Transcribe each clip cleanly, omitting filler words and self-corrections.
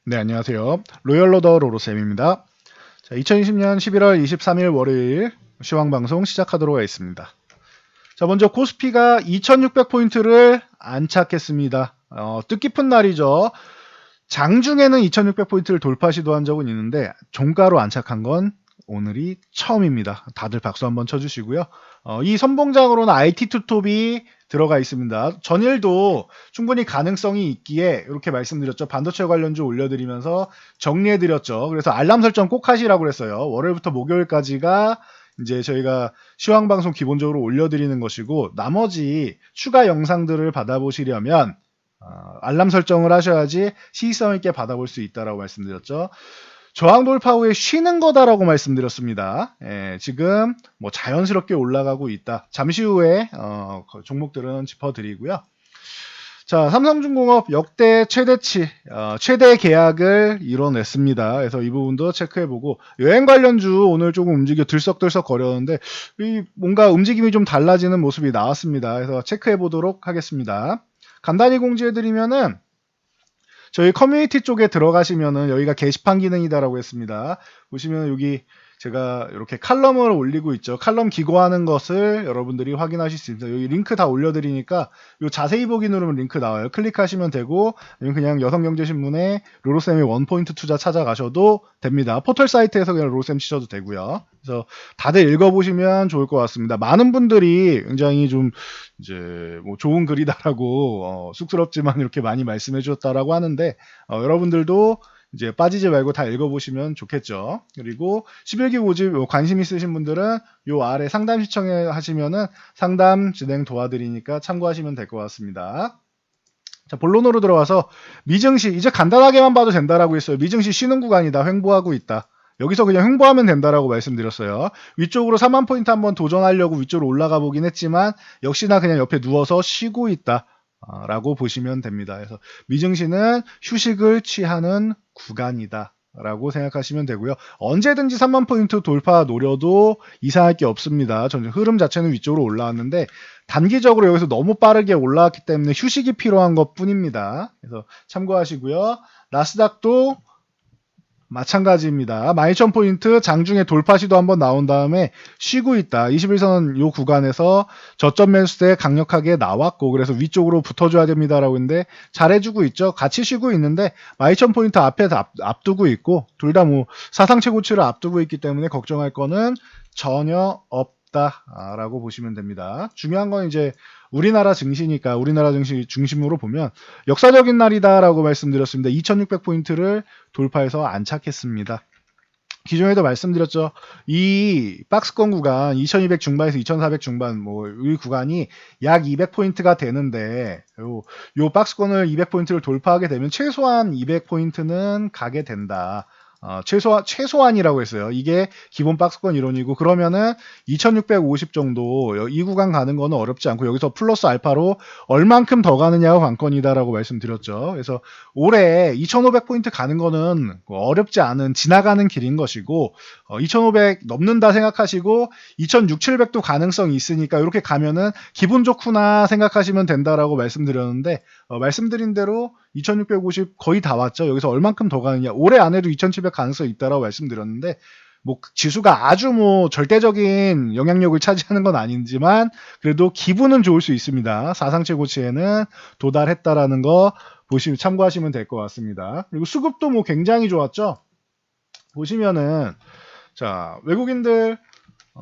네, 안녕하세요. 로열로더 로로쌤입니다. 자, 2020년 11월 23일 월요일 시황방송 시작하도록 하겠습니다. 자, 먼저 코스피가 2600포인트를 안착했습니다. 뜻깊은 날이죠. 장중에는 2600포인트를 돌파 시도한 적은 있는데 종가로 안착한 건 오늘이 처음입니다. 다들 박수 한번 쳐주시고요. 이 선봉장으로는 IT 투톱이 들어가 있습니다. 전일도 충분히 가능성이 있기에 이렇게 말씀드렸죠. 반도체 관련주 올려드리면서 정리해드렸죠. 그래서 알람 설정 꼭 하시라고 그랬어요. 월요일부터 목요일까지가 이제 저희가 시황방송 기본적으로 올려드리는 것이고 나머지 추가 영상들을 받아보시려면 알람 설정을 하셔야지 시의성 있게 받아볼 수 있다라고 말씀드렸죠. 저항 돌파 후에 쉬는 거다라고 말씀드렸습니다. 지금 뭐 자연스럽게 올라가고 있다. 잠시 후에 종목들은 짚어드리고요. 자, 삼성중공업 역대 최대치, 최대 계약을 이뤄냈습니다. 그래서 이 부분도 체크해보고 여행 관련주 오늘 조금 움직여 들썩들썩 거렸는데 뭔가 움직임이 좀 달라지는 모습이 나왔습니다. 그래서 체크해보도록 하겠습니다. 간단히 공지해드리면은 저희 커뮤니티 쪽에 들어가시면은 여기가 게시판 기능이다라고 했습니다. 보시면 여기 제가 이렇게 칼럼을 올리고 있죠. 칼럼 기고하는 것을 여러분들이 확인하실 수 있습니다. 여기 링크 다 올려드리니까 요 자세히 보기 누르면 링크 나와요. 클릭하시면 되고 아니면 그냥 여성경제신문에 로로쌤의 원포인트 투자 찾아가셔도 됩니다. 포털 사이트에서 그냥 로로쌤 치셔도 되고요. 그래서 다들 읽어보시면 좋을 것 같습니다. 많은 분들이 굉장히 좀 이제 뭐 좋은 글이다라고 쑥스럽지만 이렇게 많이 말씀해 주셨다라고 하는데 여러분들도 이제 빠지지 말고 다 읽어보시면 좋겠죠. 그리고 11기 모집 관심 있으신 분들은 요 아래 상담 시청해 하시면은 상담 진행 도와드리니까 참고하시면 될 것 같습니다. 자, 본론으로 들어와서 미증시 이제 간단하게만 봐도 된다라고 했어요. 미증시 쉬는 구간이다. 횡보하고 있다. 여기서 그냥 횡보하면 된다라고 말씀드렸어요. 위쪽으로 4만 포인트 한번 도전하려고 위쪽으로 올라가 보긴 했지만 역시나 그냥 옆에 누워서 쉬고 있다. 라고 보시면 됩니다. 그래서 미증시는 휴식을 취하는 구간이다. 라고 생각하시면 되고요. 언제든지 3만 포인트 돌파 노려도 이상할 게 없습니다. 전 흐름 자체는 위쪽으로 올라왔는데 단기적으로 여기서 너무 빠르게 올라왔기 때문에 휴식이 필요한 것 뿐입니다. 그래서 참고하시고요. 나스닥도 마찬가지입니다. 12,000포인트 장중에 돌파 시도 한번 나온 다음에 쉬고 있다. 21선 요 구간에서 저점 매수세 강력하게 나왔고 그래서 위쪽으로 붙어줘야 됩니다라고 했는데 잘해주고 있죠. 같이 쉬고 있는데 12,000포인트 앞에 앞두고 있고 둘 다 뭐 사상 최고치를 앞두고 있기 때문에 걱정할 거는 전혀 없다라고 보시면 됩니다. 중요한 건 이제 우리나라 증시니까 우리나라 증시 중심으로 보면 역사적인 날이다라고 말씀드렸습니다. 2600포인트를 돌파해서 안착했습니다. 기존에도 말씀드렸죠. 이 박스권 구간 2200 중반에서 2400 중반 뭐 이 구간이 약 200포인트가 되는데 요 박스권을 200포인트를 돌파하게 되면 최소한 200포인트는 가게 된다. 최소한이라고 했어요. 이게 기본 박스권 이론이고 그러면은 2650 정도 이 구간 가는 거는 어렵지 않고 여기서 플러스 알파로 얼만큼 더 가느냐가 관건이다라고 말씀드렸죠. 그래서 올해 2500포인트 가는 거는 어렵지 않은 지나가는 길인 것이고 2500 넘는다 생각하시고 2600, 700도 가능성이 있으니까 이렇게 가면은 기분 좋구나 생각하시면 된다라고 말씀드렸는데 말씀드린 대로 2650 거의 다 왔죠. 여기서 얼만큼 더 가느냐. 올해 안에도 2700 가능성이 있다라고 말씀드렸는데 뭐 지수가 아주 뭐 절대적인 영향력을 차지하는 건 아니지만 그래도 기분은 좋을 수 있습니다. 사상 최고치에는 도달했다라는 거 보시면 참고하시면 될 것 같습니다. 그리고 수급도 뭐 굉장히 좋았죠. 보시면은 자 외국인들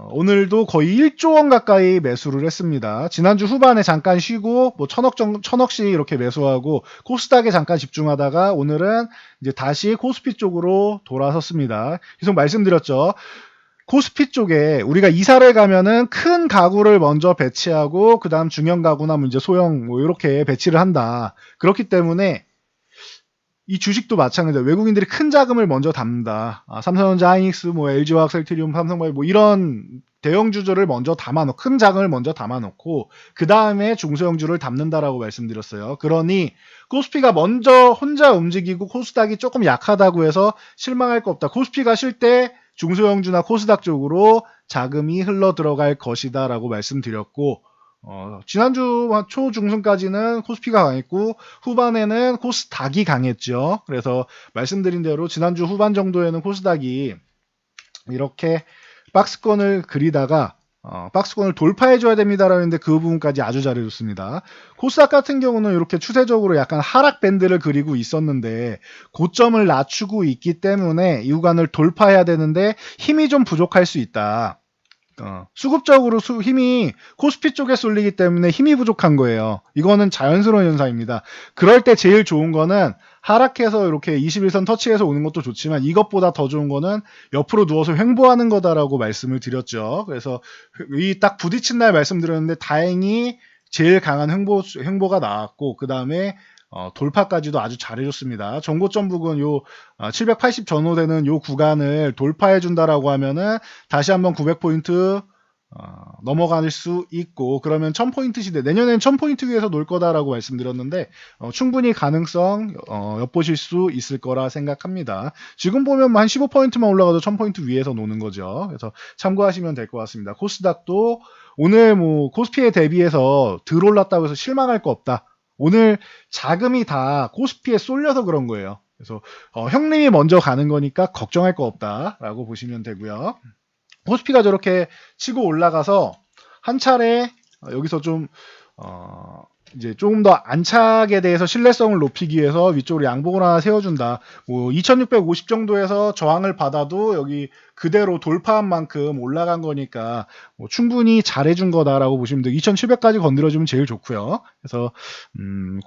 오늘도 거의 1조 원 가까이 매수를 했습니다. 지난주 후반에 잠깐 쉬고 뭐 천억씩 이렇게 매수하고 코스닥에 잠깐 집중하다가 오늘은 이제 다시 코스피 쪽으로 돌아섰습니다. 계속 말씀드렸죠. 코스피 쪽에 우리가 이사를 가면은 큰 가구를 먼저 배치하고 그 다음 중형 가구나 뭐 이제 소형 뭐 이렇게 배치를 한다. 그렇기 때문에 이 주식도 마찬가지예요. 외국인들이 큰 자금을 먼저 담는다. 삼성전자, 하이닉스, 뭐 LG화학, 셀트리움, 삼성바이오 뭐 이런 대형주들을 먼저 담아놓고 큰 자금을 먼저 담아놓고 그 다음에 중소형주를 담는다라고 말씀드렸어요. 그러니 코스피가 먼저 혼자 움직이고 코스닥이 조금 약하다고 해서 실망할 거 없다. 코스피가 쉴 때 중소형주나 코스닥 쪽으로 자금이 흘러 들어갈 것이다라고 말씀드렸고 지난주 초중순까지는 코스피가 강했고 후반에는 코스닥이 강했죠. 그래서 말씀드린 대로 지난주 후반 정도에는 코스닥이 이렇게 박스권을 그리다가 박스권을 돌파해줘야 됩니다라고 했는데 그 부분까지 아주 잘해줬습니다. 코스닥 같은 경우는 이렇게 추세적으로 약간 하락 밴드를 그리고 있었는데 고점을 낮추고 있기 때문에 이 구간을 돌파해야 되는데 힘이 좀 부족할 수 있다. 수급적으로 힘이 코스피 쪽에 쏠리기 때문에 힘이 부족한 거예요. 이거는 자연스러운 현상입니다. 그럴 때 제일 좋은 거는 하락해서 이렇게 21선 터치해서 오는 것도 좋지만 이것보다 더 좋은 거는 옆으로 누워서 횡보하는 거다라고 말씀을 드렸죠. 그래서 이 딱 부딪힌 날 말씀드렸는데 다행히 제일 강한 횡보가 나왔고 그 다음에 돌파까지도 아주 잘해줬습니다. 정고점 부근 요 780 전후되는 요 구간을 돌파해준다라고 하면은 다시 한번 900포인트 넘어갈 수 있고 그러면 1000포인트 시대 내년엔 1000포인트 위에서 놀 거다라고 말씀드렸는데 충분히 가능성 엿보실 수 있을 거라 생각합니다. 지금 보면 한 15포인트만 올라가도 1000포인트 위에서 노는 거죠. 그래서 참고하시면 될 것 같습니다. 코스닥도 오늘 뭐 코스피에 대비해서 덜 올랐다고 해서 실망할 거 없다. 오늘 자금이 다 코스피에 쏠려서 그런 거예요. 그래서 형님이 먼저 가는 거니까 걱정할 거 없다라고 보시면 되고요. 코스피가 저렇게 치고 올라가서 한 차례 여기서 좀 이제 조금 더 안착에 대해서 신뢰성을 높이기 위해서 위쪽으로 양봉을 하나 세워준다. 뭐 2650 정도에서 저항을 받아도 여기 그대로 돌파한 만큼 올라간 거니까 뭐 충분히 잘해준 거다라고 보시면 돼요. 2700까지 건드려주면 제일 좋고요. 그래서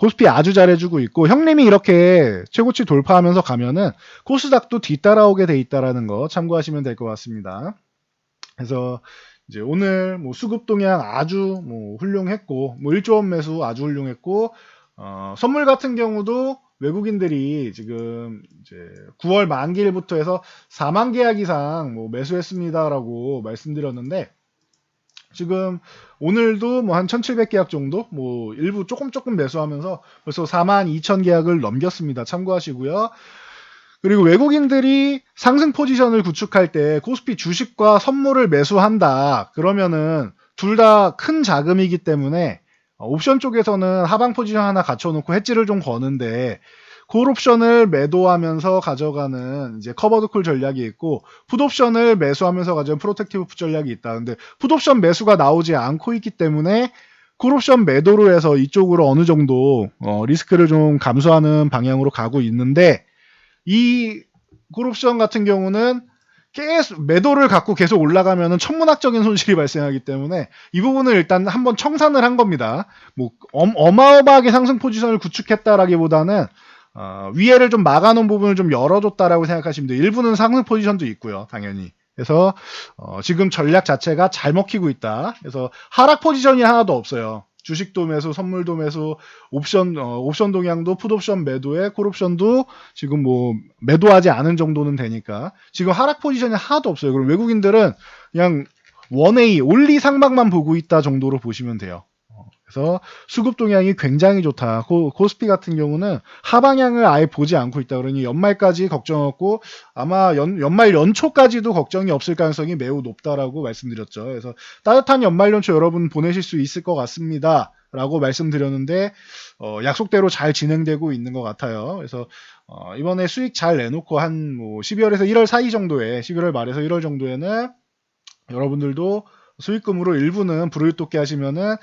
코스피 아주 잘해주고 있고 형님이 이렇게 최고치 돌파하면서 가면은 코스닥도 뒤따라오게 돼 있다라는 거 참고하시면 될 것 같습니다. 그래서 이제 오늘 뭐 수급 동향 아주 뭐 훌륭했고 뭐 1조원 매수 아주 훌륭했고 선물 같은 경우도 외국인들이 지금 이제 9월 만기일부터 해서 4만 계약 이상 뭐 매수했습니다라고 말씀드렸는데 지금 오늘도 뭐 한 1700계약 정도 뭐 일부 조금 매수하면서 벌써 4만 2천 계약을 넘겼습니다. 참고하시고요. 그리고 외국인들이 상승 포지션을 구축할 때 코스피 주식과 선물을 매수한다. 그러면은 둘 다 큰 자금이기 때문에 옵션 쪽에서는 하방 포지션 하나 갖춰놓고 해지를 좀 거는데 콜 옵션을 매도하면서 가져가는 이제 커버드 콜 전략이 있고 풋 옵션을 매수하면서 가져가는 프로텍티브 풋 전략이 있다. 근데 풋 옵션 매수가 나오지 않고 있기 때문에 콜 옵션 매도로 해서 이쪽으로 어느 정도 리스크를 좀 감소하는 방향으로 가고 있는데 이 콜옵션 같은 경우는 계속 매도를 갖고 계속 올라가면은 천문학적인 손실이 발생하기 때문에 이 부분을 일단 한번 청산을 한 겁니다. 뭐 어마어마하게 상승 포지션을 구축했다라기보다는 위에를 좀 막아놓은 부분을 좀 열어줬다라고 생각하시면 돼요. 일부는 상승 포지션도 있고요, 당연히. 그래서 지금 전략 자체가 잘 먹히고 있다. 그래서 하락 포지션이 하나도 없어요. 주식도 매수, 선물도 매수, 옵션 동향도 풋옵션 매도에 콜옵션도 지금 뭐 매도하지 않은 정도는 되니까 지금 하락 포지션이 하나도 없어요. 그럼 외국인들은 그냥 원웨이 올리 상방만 보고 있다 정도로 보시면 돼요. 그래서 수급 동향이 굉장히 좋다. 코스피 같은 경우는 하방향을 아예 보지 않고 있다. 그러니 연말까지 걱정 없고 아마 연말 연초까지도 걱정이 없을 가능성이 매우 높다라고 말씀드렸죠. 그래서 따뜻한 연말 연초 여러분 보내실 수 있을 것 같습니다. 라고 말씀드렸는데 약속대로 잘 진행되고 있는 것 같아요. 그래서 이번에 수익 잘 내놓고 한 뭐 12월에서 1월 사이 정도에 11월 말에서 1월 정도에는 여러분들도 수익금으로 일부는 불을 돋게 하시면은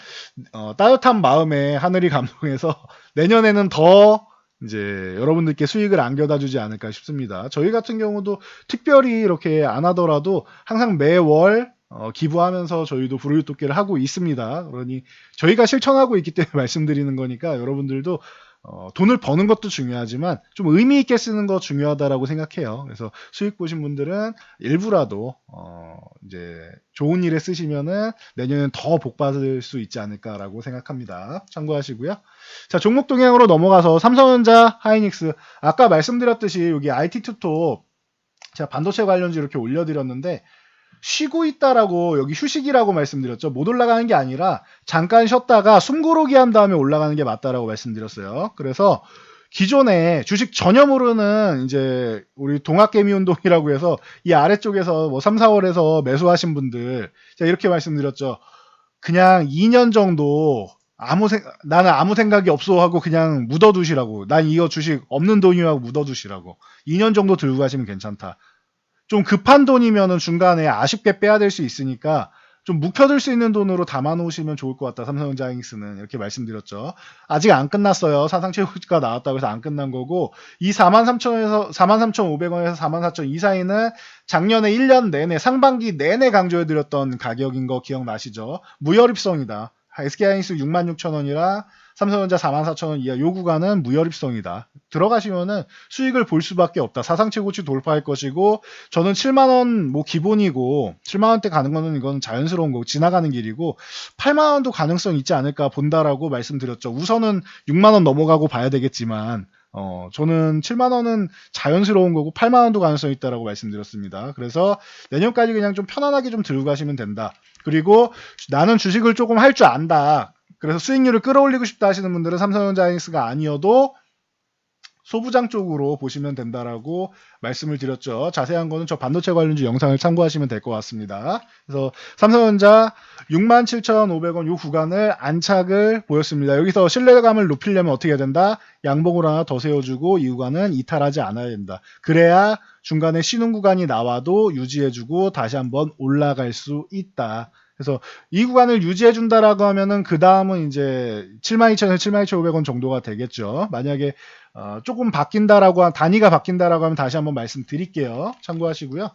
따뜻한 마음에 하늘이 감동해서 내년에는 더 이제 여러분들께 수익을 안겨다 주지 않을까 싶습니다. 저희 같은 경우도 특별히 이렇게 안 하더라도 항상 매월 기부하면서 저희도 불을 돋기를 하고 있습니다. 그러니 저희가 실천하고 있기 때문에 말씀드리는 거니까 여러분들도 돈을 버는 것도 중요하지만 좀 의미 있게 쓰는 거 중요하다라고 생각해요. 그래서 수익 보신 분들은 일부라도 이제 좋은 일에 쓰시면은 내년엔 더 복 받을 수 있지 않을까라고 생각합니다. 참고하시고요. 자, 종목 동향으로 넘어가서 삼성전자, 하이닉스 아까 말씀드렸듯이 여기 IT 투톱 제가 반도체 관련주 이렇게 올려드렸는데 쉬고 있다라고 여기 휴식이라고 말씀드렸죠. 못 올라가는 게 아니라 잠깐 쉬었다가 숨고르기 한 다음에 올라가는 게 맞다라고 말씀드렸어요. 그래서 기존에 주식 전혀 모르는 이제 우리 동학개미 운동이라고 해서 이 아래쪽에서 뭐 3, 4월에서 매수하신 분들 제가 이렇게 말씀드렸죠. 그냥 2년 정도 나는 아무 생각이 없어 하고 그냥 묻어두시라고. 난 이거 주식 없는 돈이라고 하고 묻어두시라고. 2년 정도 들고 가시면 괜찮다. 좀 급한 돈이면은 중간에 아쉽게 빼야 될 수 있으니까 좀 묵혀둘 수 있는 돈으로 담아놓으시면 좋을 것 같다. 삼성전자 하이닉스는 이렇게 말씀드렸죠. 아직 안 끝났어요. 사상 최고가 나왔다고 해서 안 끝난 거고 이 43,000원에서 43,500원에서 44,000원 이 사이는 작년에 1년 내내 상반기 내내 강조해드렸던 가격인 거 기억나시죠? 무혈입성이다. SK하이닉스 66,000원이라 삼성전자 44,000원 이하 요 구간은 무혈입성이다. 들어가시면은 수익을 볼 수밖에 없다. 사상 최고치 돌파할 것이고 저는 7만원 뭐 기본이고 7만원대 가는 거는 이건 자연스러운 거고 지나가는 길이고 8만원도 가능성 있지 않을까 본다라고 말씀드렸죠. 우선은 6만원 넘어가고 봐야 되겠지만 저는 7만원은 자연스러운 거고 8만원도 가능성이 있다라고 말씀드렸습니다. 그래서 내년까지 그냥 좀 편안하게 좀 들고 가시면 된다. 그리고 나는 주식을 조금 할 줄 안다. 그래서 수익률을 끌어올리고 싶다 하시는 분들은 삼성전자 하이닉스가 아니어도 소부장 쪽으로 보시면 된다라고 말씀을 드렸죠. 자세한 거는 저 반도체 관련주 영상을 참고하시면 될 것 같습니다. 그래서 삼성전자 67,500원 이 구간을 안착을 보였습니다. 여기서 신뢰감을 높이려면 어떻게 해야 된다? 양봉을 하나 더 세워주고 이 구간은 이탈하지 않아야 된다. 그래야 중간에 쉬는 구간이 나와도 유지해주고 다시 한번 올라갈 수 있다. 그래서 이 구간을 유지해준다라고 하면은 그 다음은 이제 72,000에서 72,500원 정도가 되겠죠. 만약에 조금 바뀐다라고 단위가 바뀐다라고 하면 다시 한번 말씀드릴게요. 참고하시고요.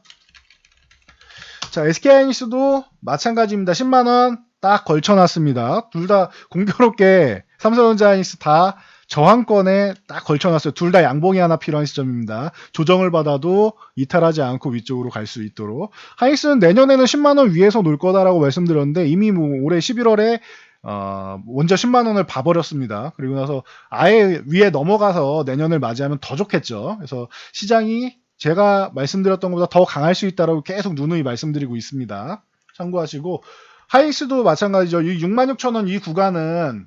자, SK하이닉스도 마찬가지입니다. 10만원 딱 걸쳐놨습니다. 둘 다 공교롭게 삼성전자 하이닉스 다 저항권에 딱 걸쳐놨어요. 둘 다 양봉이 하나 필요한 시점입니다. 조정을 받아도 이탈하지 않고 위쪽으로 갈 수 있도록. 하이닉스는 내년에는 10만원 위에서 놀 거다라고 말씀드렸는데 이미 뭐 올해 11월에 먼저 10만원을 봐버렸습니다. 그리고 나서 아예 위에 넘어가서 내년을 맞이하면 더 좋겠죠. 그래서 시장이 제가 말씀드렸던 것보다 더 강할 수 있다라고 계속 누누이 말씀드리고 있습니다. 참고하시고 하이닉스도 마찬가지죠. 이 66,000원 이 구간은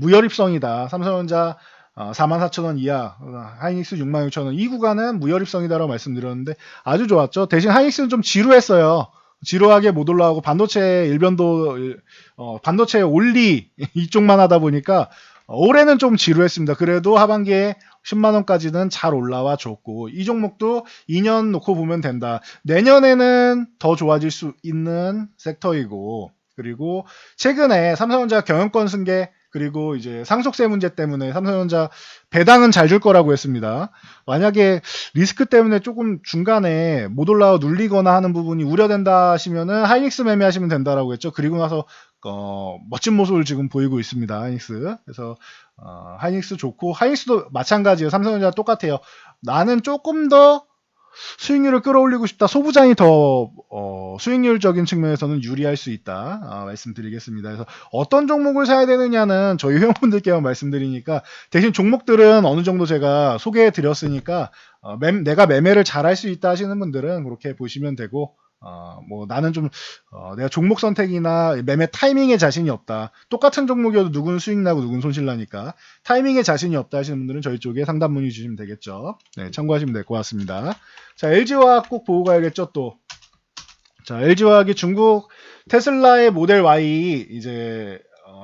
무혈입성이다. 삼성전자 44,000원 이하, 하이닉스 66,000원 이 구간은 무혈입성이다라고 말씀드렸는데 아주 좋았죠. 대신 하이닉스는 좀 지루했어요. 지루하게 못 올라가고 반도체 일변도 반도체 올리 이쪽만 하다 보니까 올해는 좀 지루했습니다. 그래도 하반기에 10만원까지는 잘 올라와 줬고 이 종목도 2년 놓고 보면 된다. 내년에는 더 좋아질 수 있는 섹터이고 그리고 최근에 삼성전자 경영권 승계 그리고 이제 상속세 문제 때문에 삼성전자 배당은 잘 줄 거라고 했습니다. 만약에 리스크 때문에 조금 중간에 못 올라와 눌리거나 하는 부분이 우려된다 하시면은 하이닉스 매매하시면 된다라고 했죠. 그리고 나서 멋진 모습을 지금 보이고 있습니다. 하이닉스. 그래서 하이닉스 좋고 하이닉스도 마찬가지예요. 삼성전자 똑같아요. 나는 조금 더 수익률을 끌어올리고 싶다. 소부장이 더 수익률적인 측면에서는 유리할 수 있다. 말씀드리겠습니다. 그래서 어떤 종목을 사야 되느냐는 저희 회원분들께만 말씀드리니까 대신 종목들은 어느 정도 제가 소개해 드렸으니까 내가 매매를 잘 할 수 있다 하시는 분들은 그렇게 보시면 되고 뭐 나는 좀 내가 종목 선택이나 매매 타이밍에 자신이 없다. 똑같은 종목이어도 누군 수익 나고 누군 손실 나니까 타이밍에 자신이 없다 하시는 분들은 저희 쪽에 상담 문의 주시면 되겠죠. 네, 참고하시면 될 것 같습니다. 자, LG화학 꼭 보고 가야겠죠, 또. 자, LG화학이 중국 테슬라의 모델 Y 이제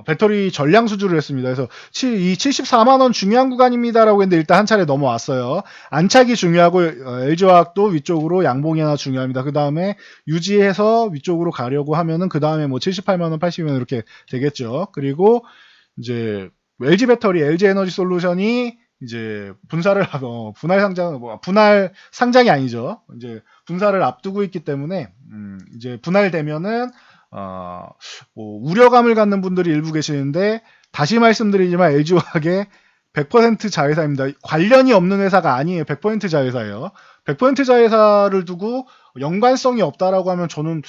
배터리 전량 수주를 했습니다. 그래서 이 74만원 중요한 구간입니다라고 했는데 일단 한 차례 넘어왔어요. 안착이 중요하고 LG화학도 위쪽으로 양봉이 하나 중요합니다. 그 다음에 유지해서 위쪽으로 가려고 하면은 그 다음에 뭐 78만원, 80만원 이렇게 되겠죠. 그리고 이제 LG 배터리, LG 에너지 솔루션이 이제 분할 상장이 아니죠. 이제 분사를 앞두고 있기 때문에 이제 분할되면은 뭐 우려감을 갖는 분들이 일부 계시는데 다시 말씀드리지만 LG화학의 100% 자회사입니다. 관련이 없는 회사가 아니에요. 100% 자회사예요. 100% 자회사를 두고 연관성이 없다라고 하면 저는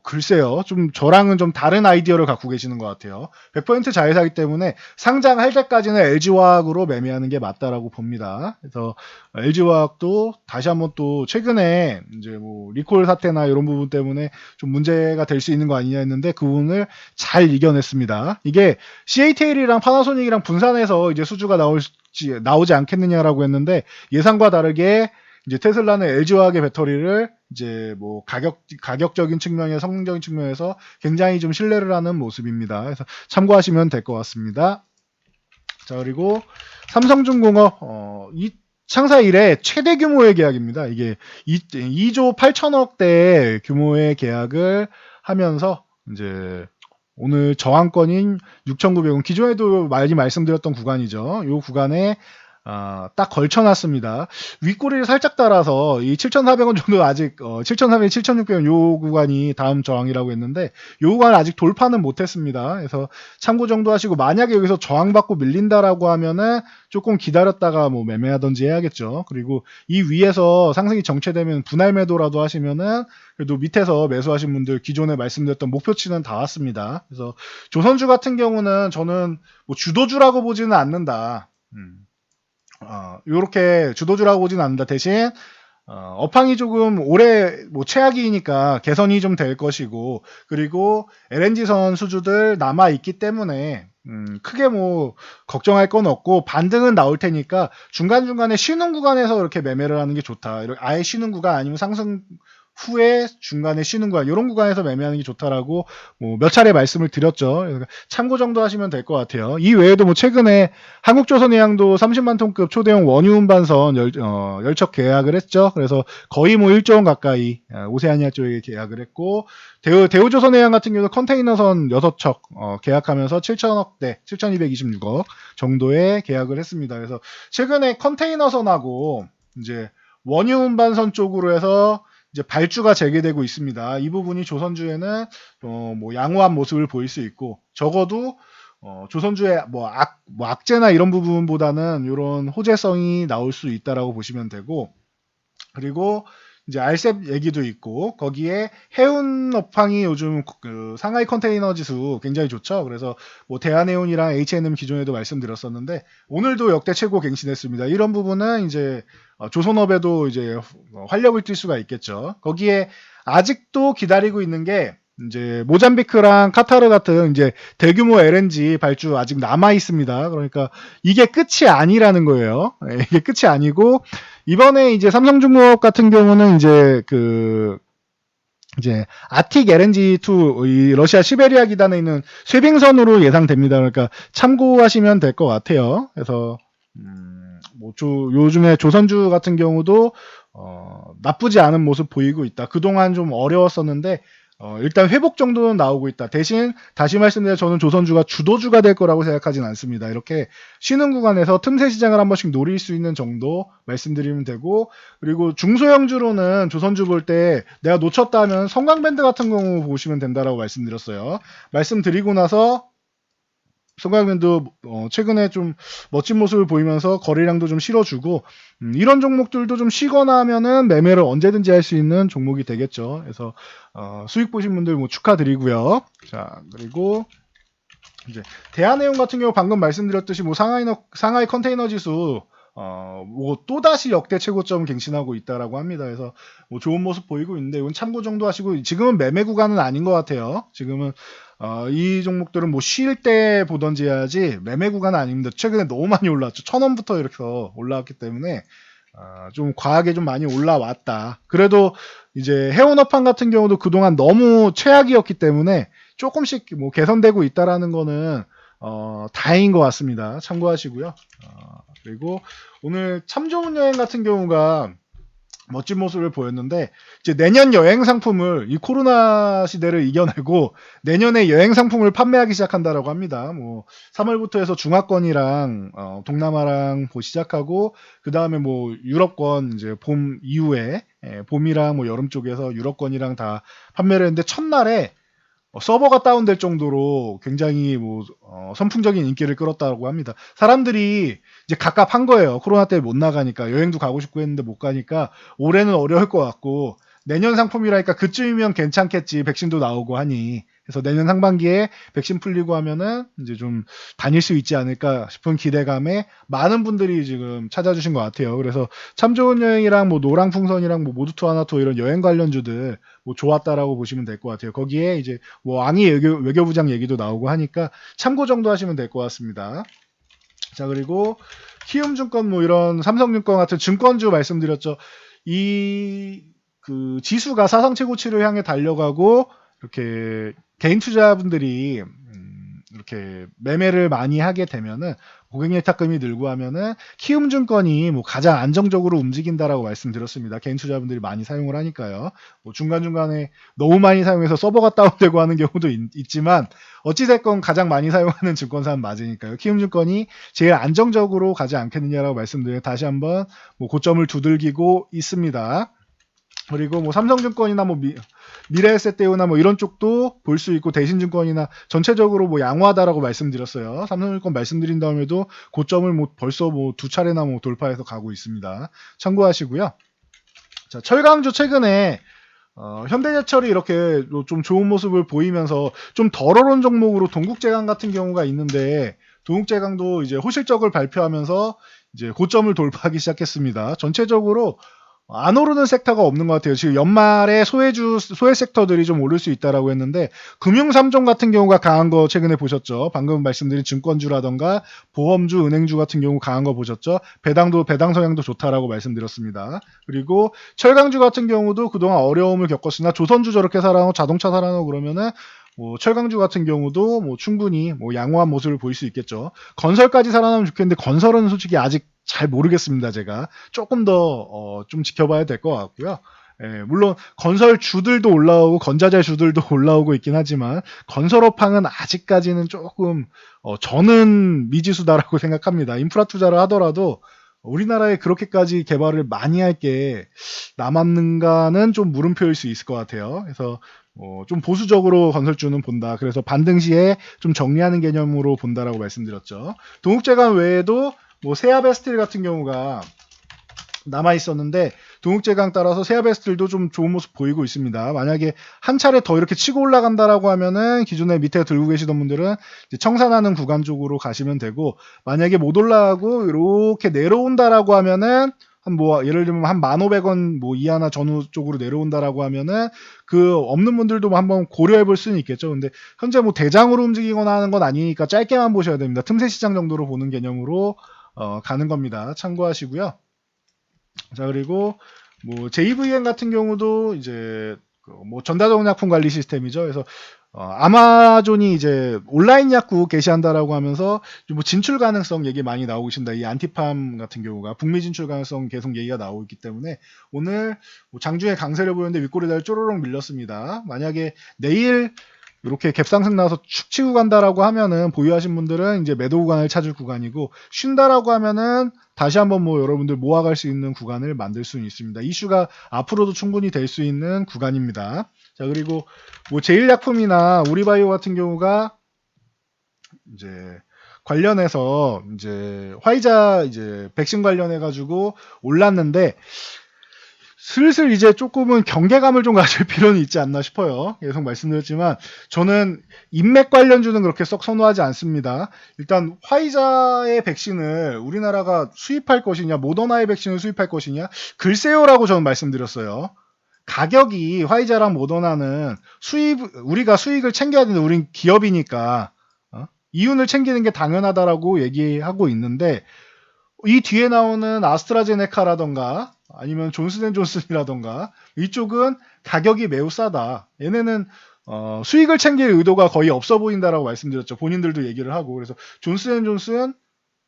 글쎄요. 좀 저랑은 좀 다른 아이디어를 갖고 계시는 것 같아요. 100% 자회사이기 때문에 상장할 때까지는 LG화학으로 매매하는 게 맞다라고 봅니다. 그래서 LG화학도 다시 한번 또 최근에 이제 뭐 리콜 사태나 이런 부분 때문에 좀 문제가 될 수 있는 거 아니냐 했는데 그 부분을 잘 이겨냈습니다. 이게 CATL이랑 파나소닉이랑 분산해서 이제 수주가 나오지 않겠느냐라고 했는데 예상과 다르게 이제 테슬라는 LG화학의 배터리를 이제 뭐 가격적인 측면에 성능적인 측면에서 굉장히 좀 신뢰를 하는 모습입니다. 그래서 참고하시면 될 것 같습니다. 자, 그리고 삼성중공업 이 창사 이래 최대 규모의 계약입니다. 이게 2조 8천억대 규모의 계약을 하면서 이제 오늘 저항권인 6,900원 기존에도 많이 말씀드렸던 구간이죠. 이 구간에 딱 걸쳐놨습니다. 윗꼬리를 살짝 따라서 이 7,400원 정도 아직 7,400, 7,600원 요 구간이 다음 저항이라고 했는데 요 구간 아직 돌파는 못했습니다. 그래서 참고 정도 하시고 만약에 여기서 저항받고 밀린다라고 하면은 조금 기다렸다가 뭐 매매하던지 해야겠죠. 그리고 이 위에서 상승이 정체되면 분할 매도라도 하시면은 그래도 밑에서 매수하신 분들 기존에 말씀드렸던 목표치는 다 왔습니다. 그래서 조선주 같은 경우는 저는 뭐 주도주라고 보지는 않는다. 요렇게 주도주라고 보진 않는다. 대신 업황이 조금 올해 뭐 최악이니까 개선이 좀 될 것이고 그리고 LNG선 수주들 남아 있기 때문에 크게 뭐 걱정할 건 없고 반등은 나올 테니까 중간중간에 쉬는 구간에서 이렇게 매매를 하는 게 좋다. 아예 쉬는 구간 아니면 상승 후에 중간에 쉬는 구간 이런 구간에서 매매하는 게 좋다라고 뭐 몇 차례 말씀을 드렸죠. 그러니까 참고 정도 하시면 될 것 같아요. 이 외에도 뭐 최근에 한국조선해양도 30만 톤급 초대형 원유 운반선 열척 계약을 했죠. 그래서 거의 뭐 1조 원 가까이 오세아니아 쪽에 계약을 했고 대우조선해양 같은 경우는 컨테이너선 6척 계약하면서 7천억대 7,226억 정도의 계약을 했습니다. 그래서 최근에 컨테이너선하고 이제 원유 운반선 쪽으로 해서 이제 발주가 재개되고 있습니다. 이 부분이 조선주에는 뭐 양호한 모습을 보일 수 있고 적어도 조선주의 뭐 악재나 이런 부분보다는 이런 호재성이 나올 수 있다라고 보시면 되고 그리고 이제 알셉 얘기도 있고 거기에 해운 업황이 요즘 그 상하이 컨테이너 지수 굉장히 좋죠. 그래서 뭐 대한해운이랑 H&M 기존에도 말씀드렸었는데 오늘도 역대 최고 갱신했습니다. 이런 부분은 이제 조선업에도 이제 활력을 띨 수가 있겠죠. 거기에 아직도 기다리고 있는 게 이제 모잠비크랑 카타르 같은 이제 대규모 LNG 발주 아직 남아 있습니다. 그러니까 이게 끝이 아니라는 거예요. 이게 끝이 아니고 이번에 이제 삼성중공업 같은 경우는 이제 아틱 LNG2 이 러시아 시베리아 기단에 있는 쇄빙선으로 예상됩니다. 그러니까 참고하시면 될 것 같아요. 그래서 뭐 요즘에 조선주 같은 경우도 나쁘지 않은 모습 보이고 있다. 그동안 좀 어려웠었는데 일단 회복 정도는 나오고 있다. 대신 다시 말씀드려 저는 조선주가 주도주가 될 거라고 생각하진 않습니다. 이렇게 쉬는 구간에서 틈새 시장을 한 번씩 노릴 수 있는 정도 말씀드리면 되고 그리고 중소형주로는 조선주 볼 때 내가 놓쳤다 하면 성광밴드 같은 경우 보시면 된다라고 말씀드렸어요. 말씀드리고 나서 성광밴드 최근에 좀 멋진 모습을 보이면서 거래량도 좀 실어주고 이런 종목들도 좀 쉬거나 하면은 매매를 언제든지 할 수 있는 종목이 되겠죠. 그래서 수익 보신 분들 뭐 축하드리고요. 자 그리고 이제 대한해운 같은 경우 방금 말씀드렸듯이 뭐 상하이 컨테이너 지수 뭐 또다시 역대 최고점 갱신하고 있다라고 합니다. 그래서 뭐 좋은 모습 보이고 있는데 이건 참고 정도 하시고 지금은 매매 구간은 아닌 것 같아요. 지금은 이 종목들은 뭐 쉴 때 보던지 해야지 매매 구간은 아닙니다. 최근에 너무 많이 올랐죠. 1,000원부터 이렇게 올라왔기 때문에 좀 과하게 좀 많이 올라왔다. 그래도 이제 해운업황 같은 경우도 그동안 너무 최악이었기 때문에 조금씩 뭐 개선되고 있다라는 거는 다행인 것 같습니다. 참고하시고요. 그리고 오늘 참 좋은 여행 같은 경우가 멋진 모습을 보였는데 이제 내년 여행 상품을 이 코로나 시대를 이겨내고 내년에 여행 상품을 판매하기 시작한다라고 합니다. 뭐 3월부터 해서 중화권이랑 동남아랑 시작하고 그 다음에 뭐 유럽권 이제 봄 이후에 봄이랑 뭐 여름 쪽에서 유럽권이랑 다 판매를 했는데 첫날에 서버가 다운될 정도로 굉장히 뭐 선풍적인 인기를 끌었다고 합니다. 사람들이 이제 갑갑한 거예요. 코로나 때문에 못 나가니까 여행도 가고 싶고 했는데 못 가니까 올해는 어려울 것 같고 내년 상품이라니까 그쯤이면 괜찮겠지. 백신도 나오고 하니. 그래서 내년 상반기에 백신 풀리고 하면은 이제 좀 다닐 수 있지 않을까 싶은 기대감에 많은 분들이 지금 찾아주신 것 같아요. 그래서 참 좋은 여행이랑 뭐 노랑풍선이랑 뭐 모두투 하나투 이런 여행 관련주들 뭐 좋았다라고 보시면 될 것 같아요. 거기에 이제 뭐 앙이 외교부장 얘기도 나오고 하니까 참고 정도 하시면 될 것 같습니다. 자 그리고 키움증권 뭐 이런 삼성증권 같은 증권주 말씀드렸죠. 이 그 지수가 사상 최고치를 향해 달려가고 이렇게 개인 투자분들이 이렇게 매매를 많이 하게 되면은 고객 예탁금이 늘고 하면은 키움증권이 뭐 가장 안정적으로 움직인다라고 말씀드렸습니다. 개인 투자분들이 많이 사용을 하니까요. 뭐 중간중간에 너무 많이 사용해서 서버가 다운되고 하는 경우도 있지만 어찌됐건 가장 많이 사용하는 증권사는 맞으니까요. 키움증권이 제일 안정적으로 가지 않겠느냐라고 말씀드려요. 다시 한번 뭐 고점을 두들기고 있습니다. 그리고 뭐 삼성증권이나 뭐 미래에셋대우나 뭐 이런 쪽도 볼 수 있고 대신증권이나 전체적으로 뭐 양호하다라고 말씀드렸어요. 삼성증권 말씀드린 다음에도 고점을 뭐 벌써 뭐 두 차례나 뭐 돌파해서 가고 있습니다. 참고하시고요. 자, 철강주 최근에 현대제철이 이렇게 좀 좋은 모습을 보이면서 좀 덜 오른 종목으로 동국제강 같은 경우가 있는데 동국제강도 이제 호실적을 발표하면서 이제 고점을 돌파하기 시작했습니다. 전체적으로 안 오르는 섹터가 없는 것 같아요. 지금 연말에 소외 섹터들이 좀 오를 수 있다라고 했는데 금융 3종 같은 경우가 강한 거 최근에 보셨죠. 방금 말씀드린 증권주라던가 보험주, 은행주 같은 경우 강한 거 보셨죠. 배당 성향도 좋다라고 말씀드렸습니다. 그리고 철강주 같은 경우도 그동안 어려움을 겪었으나 조선주 저렇게 살아나고 자동차 살아나고 그러면은 뭐 철강주 같은 경우도 뭐 충분히 뭐 양호한 모습을 보일 수 있겠죠. 건설까지 살아나면 좋겠는데 건설은 솔직히 아직 잘 모르겠습니다. 제가 조금 더 좀 지켜봐야 될 것 같고요. 예, 물론 건설주들도 올라오고 건자재주들도 올라오고 있긴 하지만 건설업황은 아직까지는 조금 저는 미지수다라고 생각합니다. 인프라 투자를 하더라도 우리나라에 그렇게까지 개발을 많이 할 게 남았는가는 좀 물음표일 수 있을 것 같아요. 그래서 좀 보수적으로 건설주는 본다. 그래서 반등 시에 좀 정리하는 개념으로 본다라고 말씀드렸죠. 동국제강 외에도 뭐 세아베스틸 같은 경우가 남아 있었는데 동국제강 따라서 세아베스틸도 좀 좋은 모습 보이고 있습니다. 만약에 한 차례 더 이렇게 치고 올라간다라고 하면은 기존에 밑에 들고 계시던 분들은 이제 청산하는 구간 쪽으로 가시면 되고 만약에 못 올라가고 이렇게 내려온다라고 하면은 한 뭐 예를 들면 한 1,500원 뭐 이하나 전후 쪽으로 내려온다라고 하면은 그 없는 분들도 한번 고려해 볼 수는 있겠죠. 근데 현재 뭐 대장으로 움직이거나 하는 건 아니니까 짧게만 보셔야 됩니다. 틈새 시장 정도로 보는 개념으로 가는 겁니다. 참고하시고요. 자, 그리고 뭐 JVM 같은 경우도 이제 뭐 전자동 약품 관리 시스템이죠. 그래서 아마존이 이제 온라인 약국 게시한다라고 하면서 뭐 진출 가능성 얘기 많이 나오고 있습니다. 이 안티팜 같은 경우가 북미 진출 가능성 계속 얘기가 나오고 있기 때문에 오늘 뭐 장중에 강세를 보였는데 윗꼬리다리 쪼르륵 밀렸습니다. 만약에 내일 이렇게 갭상승 나와서 축 치고 간다라고 하면은 보유하신 분들은 이제 매도 구간을 찾을 구간이고 쉰다라고 하면은 다시 한번 뭐 여러분들 모아갈 수 있는 구간을 만들 수는 있습니다. 이슈가 앞으로도 충분히 될 수 있는 구간입니다. 자, 그리고 뭐 제일약품이나 우리바이오 같은 경우가 이제 관련해서 이제 화이자 이제 백신 관련해 가지고 올랐는데 슬슬 이제 조금은 경계감을 좀 가질 필요는 있지 않나 싶어요. 계속 말씀드렸지만 저는 인맥 관련주는 그렇게 썩 선호하지 않습니다. 일단 화이자의 백신을 우리나라가 수입할 것이냐 모더나의 백신을 수입할 것이냐 글쎄요라고 저는 말씀드렸어요. 가격이 화이자랑 모더나는 우리가 수익을 챙겨야 되는데 우린 기업이니까 이윤을 챙기는 게 당연하다라고 얘기하고 있는데 이 뒤에 나오는 아스트라제네카라던가 아니면 존슨앤존슨이라던가 이쪽은 가격이 매우 싸다. 얘네는 수익을 챙길 의도가 거의 없어 보인다라고 말씀드렸죠. 본인들도 얘기를 하고 그래서 존슨앤존슨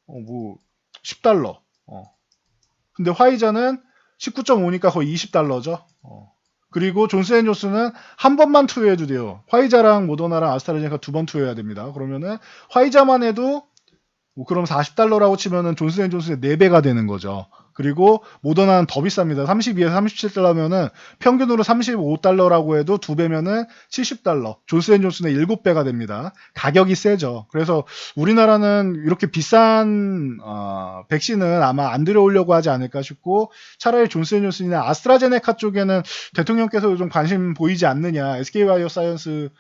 뭐 10달러. 근데 화이자는 19.5니까 거의 20달러죠. 그리고 존슨앤존슨은 한 번만 투여해도 돼요. 화이자랑 모더나랑 아스트라제네카 두 번 투여해야 됩니다. 그러면은 화이자만 해도 뭐 그럼 40달러라고 치면은 존슨앤존슨의 4배가 되는 거죠. 그리고 모더나는 더 비쌉니다. 32에서 37달러면은 평균으로 35달러라고 해도 2배면은 70달러. 존슨앤존슨의 7배가 됩니다. 가격이 세죠. 그래서 우리나라는 이렇게 비싼 백신은 아마 안 들여오려고 하지 않을까 싶고 차라리 존슨앤존슨이나 아스트라제네카 쪽에는 대통령께서 좀 관심 보이지 않느냐. SK바이오사이언스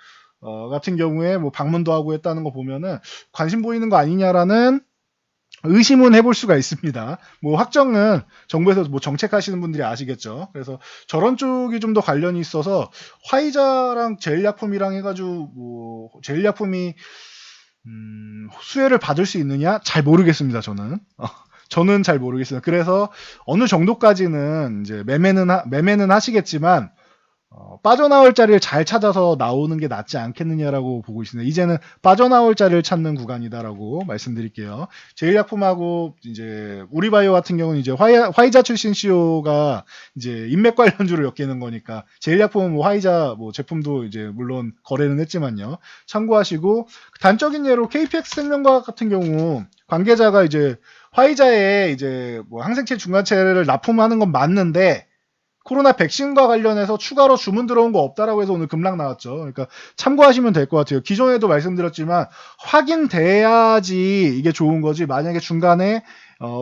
같은 경우에 뭐 방문도 하고 했다는 거 보면은 관심 보이는 거 아니냐라는 의심은 해볼 수가 있습니다. 뭐 확정은 정부에서 뭐 정책하시는 분들이 아시겠죠. 그래서 저런 쪽이 좀 더 관련이 있어서 화이자랑 제일약품이랑 해가지고 뭐 제일약품이 수혜를 받을 수 있느냐 잘 모르겠습니다. 저는 저는 잘 모르겠어요. 그래서 어느 정도까지는 이제 매매는 하시겠지만 빠져나올 자리를 잘 찾아서 나오는 게 낫지 않겠느냐라고 보고 있습니다. 이제는 빠져나올 자리를 찾는 구간이다라고 말씀드릴게요. 제일약품하고 이제 우리바이오 같은 경우는 이제 화이자 출신 CEO가 이제 인맥 관련주를 엮이는 거니까 제일약품은 뭐 화이자 뭐 제품도 이제 물론 거래는 했지만요. 참고하시고 단적인 예로 KPX 생명과학 같은 경우 관계자가 이제 화이자에 이제 뭐 항생체 중화체를 납품하는 건 맞는데 코로나 백신과 관련해서 추가로 주문 들어온 거 없다라고 해서 오늘 급락 나왔죠. 그러니까 참고하시면 될 것 같아요. 기존에도 말씀드렸지만 확인돼야지 이게 좋은 거지. 만약에 중간에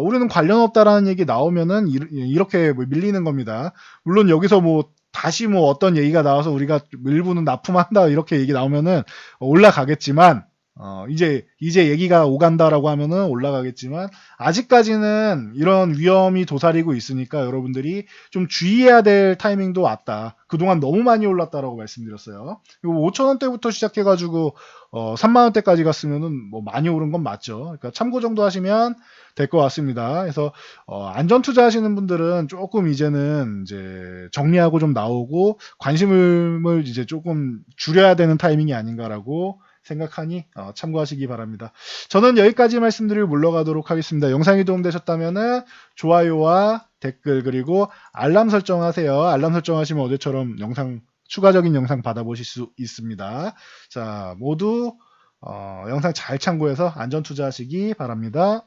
우리는 관련 없다라는 얘기 나오면은 이렇게 밀리는 겁니다. 물론 여기서 뭐 다시 뭐 어떤 얘기가 나와서 우리가 일부는 납품한다 이렇게 얘기 나오면은 올라가겠지만 이제 얘기가 오간다라고 하면은 올라가겠지만 아직까지는 이런 위험이 도사리고 있으니까 여러분들이 좀 주의해야 될 타이밍도 왔다. 그동안 너무 많이 올랐다라고 말씀드렸어요. 그리고 5,000원대부터 시작해가지고 3만원대까지 갔으면은 뭐 많이 오른 건 맞죠. 그러니까 참고 정도 하시면 될 것 같습니다. 그래서 안전 투자하시는 분들은 조금 이제는 이제 정리하고 좀 나오고 관심을 이제 조금 줄여야 되는 타이밍이 아닌가라고 생각하니 참고하시기 바랍니다. 저는 여기까지 말씀드리고 물러가도록 하겠습니다. 영상이 도움되셨다면 좋아요와 댓글 그리고 알람 설정하세요. 알람 설정하시면 어제처럼 추가적인 영상 받아보실 수 있습니다. 자, 모두 영상 잘 참고해서 안전 투자하시기 바랍니다.